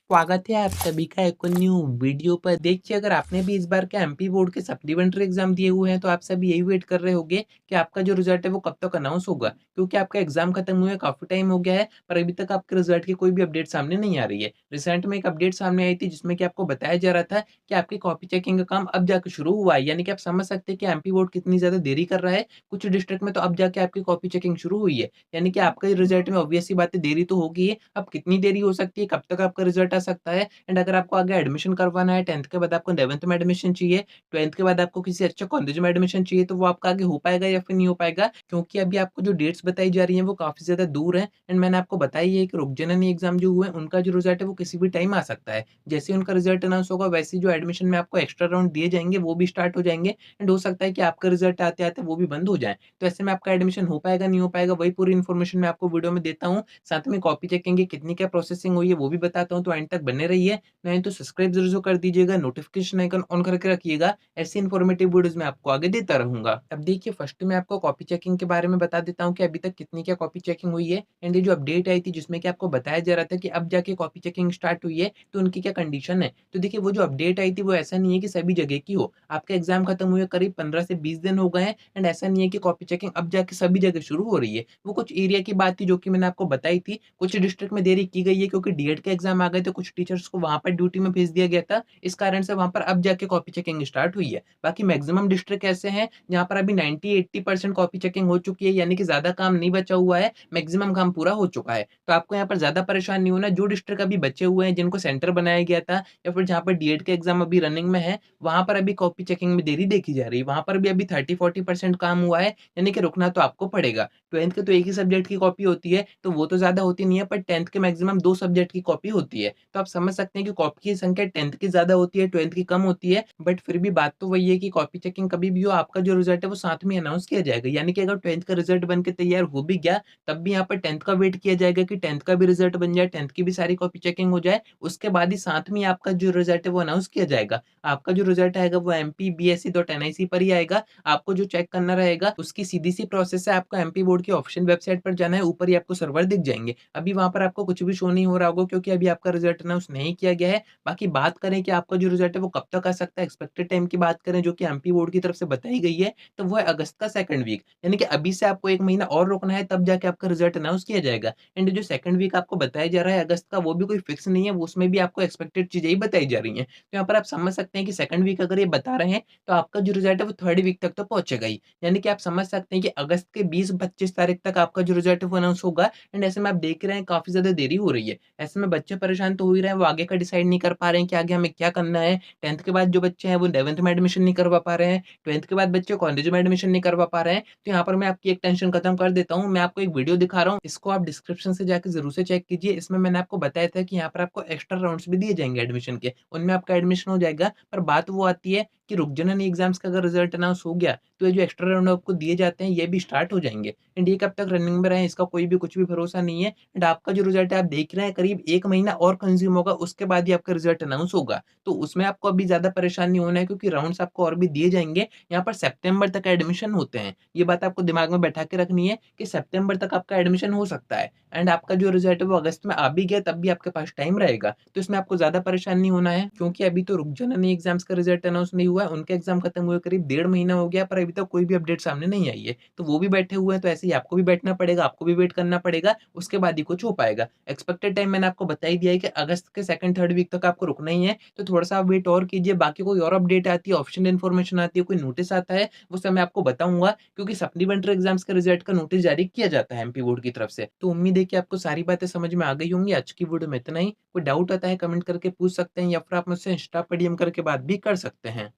स्वागत है आप सभी का एक न्यू वीडियो पर। देखिए, अगर आपने भी इस बार के एमपी बोर्ड के सप्लीमेंट्री एग्जाम दिए हुए हैं तो आप सभी यही वेट कर रहे होंगे कि आपका जो रिजल्ट है वो कब तक अनाउंस होगा, क्योंकि आपका एग्जाम खत्म हुए काफी टाइम हो गया है पर अभी तक आपके रिजल्ट की कोई भी अपडेट सामने नहीं आ रही है। रिसेंट में एक अपडेट सामने आई थी जिसमें कि आपको बताया जा रहा था कि आपकी कॉपी चेकिंग का काम अब जाकर शुरू हुआ है, यानी कि आप समझ सकते हैं कि एमपी बोर्ड कितनी ज्यादा देरी कर रहा है। कुछ डिस्ट्रिक्ट में तो अब जाके आपकी कॉपी चेकिंग शुरू हुई है, यानी कि आपका रिजल्ट में ऑब्वियस सी बात है देरी तो होगी है। अब कितनी देरी हो सकती है, कब तक आपका रिजल्ट आ सकता है, एंड अगर आपको आगे एडमिशन करवाना है 10th के बाद आपको 11th में एडमिशन चाहिए, 12th के बाद आपको किसी अच्छे कॉलेज में एडमिशन चाहिए, तो वो आपका आगे हो पाएगा या फिर नहीं हो पाएगा, क्योंकि अभी आपको जो डेट्स बताई जा रही हैं वो काफ़ी ज़्यादा दूर हैं। एंड मैंने आपको बताया ही है कि रुक जननी एग्ज़ाम जो हुए उनका जो रिज़ल्ट है वो किसी भी टाइम आ सकता है। जैसे ही उनका रिज़ल्ट अनाउंस होगा वैसे ही जो एडमिशन में आपको एक्स्ट्रा राउंड दिए जाएँगे वो भी स्टार्ट हो जाएँगे, एंड हो सकता है कि आपका रिज़ल्ट आते-आते वो भी बंद हो जाएँ। तो ऐसे में आपका एडमिशन हो पाएगा, नहीं हो पाएगा, वही पूरी इन्फॉर्मेशन मैं आपको वीडियो में देता हूँ। साथ में कॉपी चेकिंग की कितनी क्या प्रोसेसिंग हुई है वो भी बताता हूँ, तो एंड तक बने रहिए। नहीं तो सब्सक्राइब ज़रूर कर दीजिएगा, नोटिफ़िकेशन आइकन ऑन करके रखिएगा। ऐसी इन्फॉर्मेटिव वीडियोज़ मैं आपको आगे देता रहूँगा। अब देखिए, फर्स्ट मैं आपको कॉपी चेकिंग के बारे में बता देता हूँ कि अभी तक कितनी क्या कॉपी चेकिंग हुई है, एंड ये जो अपडेट आई थी जिसमें कि आपको बताया जा रहा था कि अब जाके कॉपी चेकिंग स्टार्ट हुई है, तो उनकी क्या कंडीशन है। तो देखिए, वो जो अपडेट आई थी वो ऐसा नहीं है कि सभी जगह की हो। आपका एग्ज़ाम खत्म हुए करीब 15 से 20 दिन हो गए हैं, एंड ऐसा नहीं है कि कॉपी चेकिंग अब जाके सभी जगह शुरू हो रही है। वो कुछ एरिया की बात थी जो कि मैंने आपको बताई थी। कुछ डिस्ट्रिक्ट में देरी की गई है क्योंकि डीएड के एग्ज़ाम आ गए थे, कुछ टीचर्स को वहाँ पर ड्यूटी में भेज दिया गया था। इस कारण से वहाँ पर अब जाके कॉपी चेकिंग स्टार्ट हुई है। बाकी मैक्सिमम डिस्ट्रिक्ट ऐसे हैं जहाँ पर अभी 90-80% कॉपी चेकिंग हो चुकी है, यानी कि ज़्यादा काम नहीं बचा हुआ है, मैक्सिमम काम पूरा हो चुका है। तो आपको यहाँ पर ज़्यादा परेशान नहीं होना। जो डिस्ट्रिक्ट अभी बचे हुए हैं, जिनको सेंटर बनाया गया था या फिर जहाँ पर डीएड के एग्ज़ाम अभी रनिंग में है, वहाँ पर अभी कॉपी चेकिंग में देरी देखी जा रही है। वहाँ पर भी अभी 30-40% काम हुआ है, यानी कि रुकना तो आपको पड़ेगा। 12th के तो एक ही सब्जेक्ट की कॉपी होती है, तो वो तो ज़्यादा होती नहीं है, पर 10th के मैक्सिमम 2 सब्जेक्ट की कॉपी होती है। तो आप समझ सकते हैं कि कॉपी की संख्या 10th की ज़्यादा होती है, 12th की कम होती है, बट फिर भी बात तो वही है कि कॉपी चेकिंग कभी भी हो, आपका जो रिज़ल्ट है वो साथ में अनाउंस किया जाएगा। यानी कि अगर 12th का रिज़ल्ट बन के तैयार हो भी गया, तब भी यहाँ पर 10th का वेट किया जाएगा कि 10th का भी रिज़ल्ट बन जाए, 10th की भी सारी कॉपी चेकिंग हो जाए, उसके बाद ही साथ में आपका जो रिज़ल्ट है वो अनाउंस किया जाएगा। आपका जो रिज़ल्ट आएगा वो mpbse.nic पर ही आएगा। आपको जो चेक करना रहेगा उसकी सीधी-सी प्रोसेस है, आपको एमपी बोर्ड की ऑफिशियल वेबसाइट पर जाना है, ऊपर ही आपको सर्वर दिख जाएँगे। अभी वहाँ पर आपको कुछ भी शो नहीं हो रहा होगा क्योंकि अभी आपका रिज़ल्ट अनाउंस नहीं किया गया है। बाकी बात करें कि आपका जो रिज़ल्ट है वो कब तक आ सकता है, एक्सपेक्टेड टाइम की बात करें जो कि एमपी बोर्ड की तरफ से बताई गई है, तो वो है अगस्त का सेकंड वीक। यानी कि अभी से आपको 1 महीना और रुकना है, तब जाके आपका रिज़ल्ट अनाउंस किया जाएगा। एंड जो सेकंड वीक आपको बताया जा रहा है अगस्त का, वो भी कोई फिक्स नहीं है, वो उसमें भी आपको एक्सपेक्टेड चीज़ें ही बताई जा रही हैं। तो यहाँ पर आप समझ सकते हैं कि सेकंड वीक अगर ये बता रहे हैं, तो आपका जो रिज़ल्ट है वो थर्ड वीक तक तो पहुँचेगा ही। यानी कि आप समझ सकते हैं कि अगस्त के 20-25 तारीख तक आपका जो रिज़ल्ट है वो अनाउंस होगा, एंड ऐसे में आप देख रहे हैं काफ़ी ज़्यादा देरी हो रही है। ऐसे में बच्चे परेशान तो हो ही रहे हैं, वो आगे का डिसाइड नहीं कर पा रहे हैं कि आगे हमें क्या करना है। 10th के बाद जो बच्चे हैं वो 11th में एडमिशन नहीं करवा पा रहे हैं, 12th के बाद बच्चे कॉलेज में एडमिशन नहीं करवा पा रहे हैं। तो यहाँ पर मैं आपकी एक टेंशन खत्म कर देता हूँ। मैं आपको एक वीडियो दिखा रहा हूँ, इसको आप डिस्क्रिप्शन से जाके ज़रूर से चेक कीजिए। इसमें मैंने आपको बताया था कि यहाँ पर आपको एक्स्ट्रा राउंड्स भी दिए जाएँगे एडमिशन के, उनमें आपका एडमिशन हो जाएगा। पर बात वो आती है कि रुक जननी एग्ज़ाम्स का अगर रिज़ल्ट अनाउंस हो गया, तो ये जो एक्स्ट्रा राउंड आपको दिए जाते हैं, ये भी स्टार्ट हो जाएँगे। एंड ये कब तक रनिंग में रहें इसका कोई भी कुछ भी भरोसा नहीं है। एंड आपका जो रिज़ल्ट है आप देख रहे हैं करीब 1 महीना और कंज़्यूम होगा, उसके बाद ही आपका रिज़ल्ट अनाउंस होगा। तो उसमें आपको अभी ज़्यादा परेशान नहीं होना है क्योंकि राउंड्स आपको और भी दिए जाएँगे। यहाँ पर सितंबर तक एडमिशन होते हैं। ये बात आपको दिमाग में बैठा के रखनी है कि सितंबर तक आपका एडमिशन हो सकता है, एंड आपका जो रिज़ल्ट है वो अगस्त में आ भी गया तब भी आपके पास टाइम रहेगा। तो इसमें आपको ज़्यादा परेशान नहीं होना है, क्योंकि अभी तो रुक जननी एग्ज़ाम्स का रिज़ल्ट अनाउंस नहीं हुआ है। उनके एग्ज़ाम खत्म हुए करीब डेढ़ महीना हो गया, पर अभी तक कोई भी अपडेट सामने नहीं आई है। तो वो भी बैठे हुए हैं, तो ऐसे ही आपको भी बैठना पड़ेगा, आपको भी वेट करना पड़ेगा, उसके बाद ही कुछ हो पाएगा। एक्सपेक्टेड टाइम मैंने आपको बता ही दिया है कि अगस्त के सेकंड, थर्ड वीक तक आपको रुकना ही है, तो थोड़ा-सा आप वेट और कीजिए। बाकी कोई और अपडेट आती है, ऑप्शनल इन्फॉर्मेशन आती है, कोई नोटिस आता है, वो सब मैं आपको बताऊँगा, क्योंकि सप्लीमेंट्री एग्ज़ाम्स के रिज़ल्ट का नोटिस जारी किया जाता है एमपी बोर्ड की तरफ से। तो उम्मीद है कि आपको सारी बातें समझ में आ गई होंगी। आज की वीडियो में इतना ही। कोई डाउट आता है कमेंट करके पूछ सकते हैं, या फिर आप मुझसे इंस्टा पे डीएम करके बात भी कर सकते हैं।